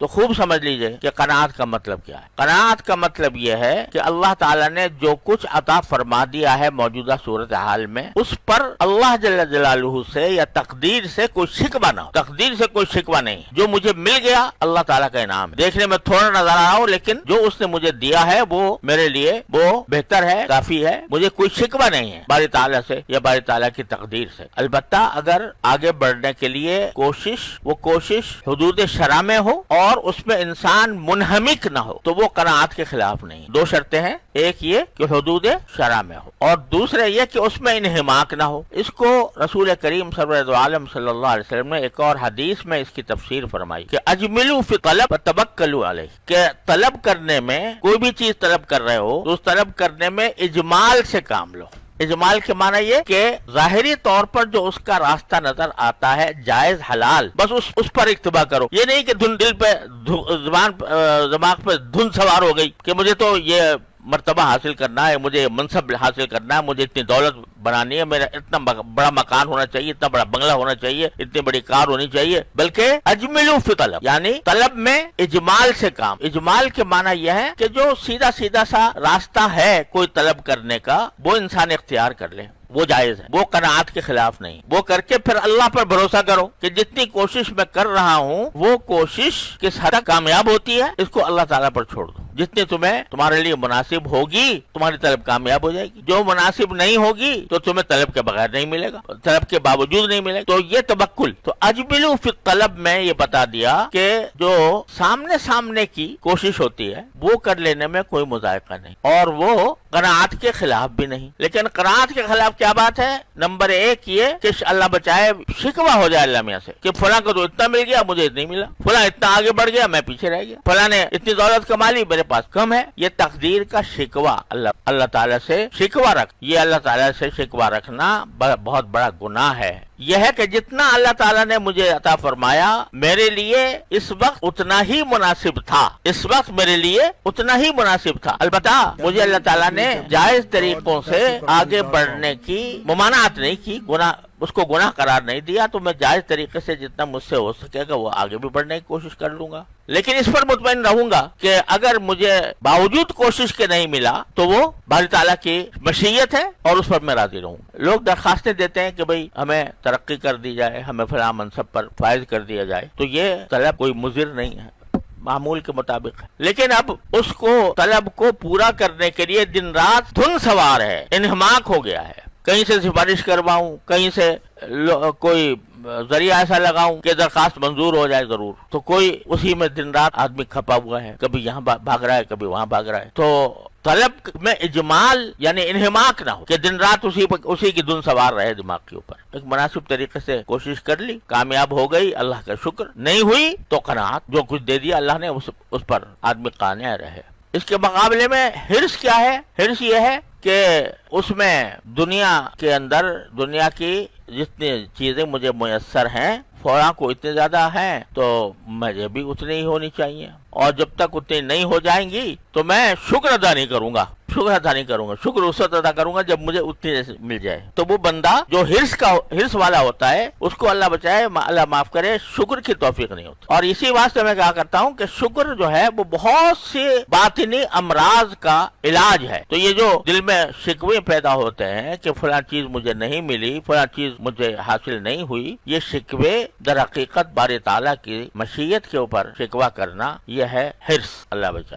تو خوب سمجھ لیجئے کہ قناعت کا مطلب کیا ہے۔ قناعت کا مطلب یہ ہے کہ اللہ تعالیٰ نے جو کچھ عطا فرما دیا ہے موجودہ صورتحال میں، اس پر اللہ جل جلالہ سے یا تقدیر سے کوئی شکوہ نہ ہو۔ تقدیر سے کوئی شکوہ نہیں، جو مجھے مل گیا اللہ تعالیٰ کا انعام ہے، دیکھنے میں تھوڑا نظر آ رہا ہو لیکن جو اس نے مجھے دیا ہے وہ میرے لیے وہ بہتر ہے، کافی ہے، مجھے کوئی شکوہ نہیں ہے باری تعالیٰ سے یا باری تعالیٰ کی تقدیر سے۔ البتہ اگر آگے بڑھنے کے لیے وہ کوشش حدود شرع میں ہو اور اس میں انسان منہمک نہ ہو تو وہ قناعت کے خلاف نہیں۔ دو شرطیں ہیں، ایک یہ کہ حدود شرع میں ہو اور دوسرے یہ کہ اس میں انہماک نہ ہو۔ اس کو رسول کریم سرور عالم صلی اللہ علیہ وسلم نے ایک اور حدیث میں اس کی تفسیر فرمائی کہ اجملوا فی طلب وتوکلوا علیہ، کہ طلب کرنے میں کوئی بھی چیز طلب کر رہے ہو تو اس طلب کرنے میں اجمال سے کام لو۔ اجمال کے معنی یہ کہ ظاہری طور پر جو اس کا راستہ نظر آتا ہے جائز حلال، بس اس پر اکتفا کرو۔ یہ نہیں کہ دل پہ دماغ پہ دھن سوار ہو گئی کہ مجھے تو یہ مرتبہ حاصل کرنا ہے، مجھے منصب حاصل کرنا ہے، مجھے اتنی دولت بنانی ہے، میرا اتنا بڑا مکان ہونا چاہیے، اتنا بڑا بنگلہ ہونا چاہیے، اتنی بڑی کار ہونی چاہیے، بلکہ اجملوا فی طلب، یعنی طلب میں اجمال سے کام۔ اجمال کے معنی یہ ہے کہ جو سیدھا سا راستہ ہے کوئی طلب کرنے کا وہ انسان اختیار کر لے، وہ جائز ہے، وہ قناعت کے خلاف نہیں۔ وہ کر کے پھر اللہ پر بھروسہ کرو کہ جتنی کوشش میں کر رہا ہوں وہ کوشش کس حد تک کامیاب ہوتی ہے اس کو اللہ تعالیٰ پر چھوڑ دو۔ جتنی تمہارے لیے مناسب ہوگی تمہاری طلب کامیاب ہو جائے گی، جو مناسب نہیں ہوگی تو تمہیں طلب کے بغیر نہیں ملے گا، طلب کے باوجود نہیں ملے گا۔ تو یہ توکل، تو اجملوا فی طلب میں یہ بتا دیا کہ جو سامنے کی کوشش ہوتی ہے وہ کر لینے میں کوئی مذائقہ نہیں اور وہ قناعت کے خلاف بھی نہیں۔ لیکن قناعت کے خلاف کیا بات ہے؟ نمبر ایک یہ کہ اللہ بچائے شکوہ ہو جائے اللہ میاں سے کہ فلاں کو تو اتنا مل گیا مجھے نہیں ملا، فلاں اتنا آگے بڑھ گیا میں پیچھے رہ گیا، فلاں نے اتنی دولت کما لی میرے پاس کم ہے۔ یہ تقدیر کا شکوہ اللہ تعالیٰ سے شکوہ یہ اللہ تعالیٰ سے شکوہ رکھنا بہت بڑا گناہ ہے۔ یہ ہے کہ جتنا اللہ تعالیٰ نے مجھے عطا فرمایا میرے لیے اس وقت اتنا ہی مناسب تھا، اس وقت میرے لیے اتنا ہی مناسب تھا۔ البتہ مجھے اللہ تعالیٰ نے جائز طریقوں سے آگے بڑھنے کی ممانعت نہیں کی، اس کو گناہ قرار نہیں دیا، تو میں جائز طریقے سے جتنا مجھ سے ہو سکے گا وہ آگے بھی بڑھنے کی کوشش کر لوں گا۔ لیکن اس پر مطمئن رہوں گا کہ اگر مجھے باوجود کوشش کے نہیں ملا تو وہ باری تعالیٰ کی مشیت ہے اور اس پر میں راضی رہوں گا۔ لوگ درخواستیں دیتے ہیں کہ بھئی ہمیں ترقی کر دی جائے، ہمیں فلاں منصب پر فائز کر دیا جائے، تو یہ طلب کوئی مضر نہیں ہے، معمول کے مطابق ہے۔ لیکن اب اس کو طلب کو پورا کرنے کے لیے دن رات دھن سوار ہے، انہماک ہو گیا ہے، کہیں سے سفارش کرواؤں، کہیں سے کوئی ذریعہ ایسا لگاؤں کہ درخواست منظور ہو جائے ضرور، تو کوئی اسی میں دن رات آدمی کھپا ہوا ہے، کبھی یہاں بھاگ رہا ہے کبھی وہاں بھاگ رہا ہے۔ تو طلب میں اجمال یعنی انہماک نہ ہو کہ دن رات اسی کی دھن سوار رہے دماغ کے اوپر۔ ایک مناسب طریقے سے کوشش کر لی، کامیاب ہو گئی اللہ کا شکر، نہیں ہوئی تو قناعت، جو کچھ دے دیا اللہ نے اس پر آدمی قانع رہے۔ اس کے مقابلے میں حرص کیا ہے؟ حرص یہ ہے کہ اس میں دنیا کے اندر دنیا کی جتنی چیزیں مجھے میسر ہیں فوراں کو اتنے زیادہ ہیں تو مجھے بھی اتنی ہی ہونی چاہیے، اور جب تک اتنی نہیں ہو جائیں گی تو میں شکر ادا نہیں کروں گا، شکر اس وقت ادا کروں گا جب مجھے اتنی مل جائے۔ تو وہ بندہ جو حرص والا ہوتا ہے اس کو اللہ بچائے، اللہ معاف کرے، شکر کی توفیق نہیں ہوتی۔ اور اسی واسطے میں کہا کرتا ہوں کہ شکر جو ہے وہ بہت سے باطنی امراض کا علاج ہے۔ تو یہ جو دل میں شکوے پیدا ہوتے ہیں کہ فلاں چیز مجھے نہیں ملی، فلاں چیز مجھے حاصل نہیں ہوئی، یہ شکوے در حقیقت باری تعالیٰ کی مشیت کے اوپر شکوہ کرنا، یہ ہے حرص۔ اللہ بچائے۔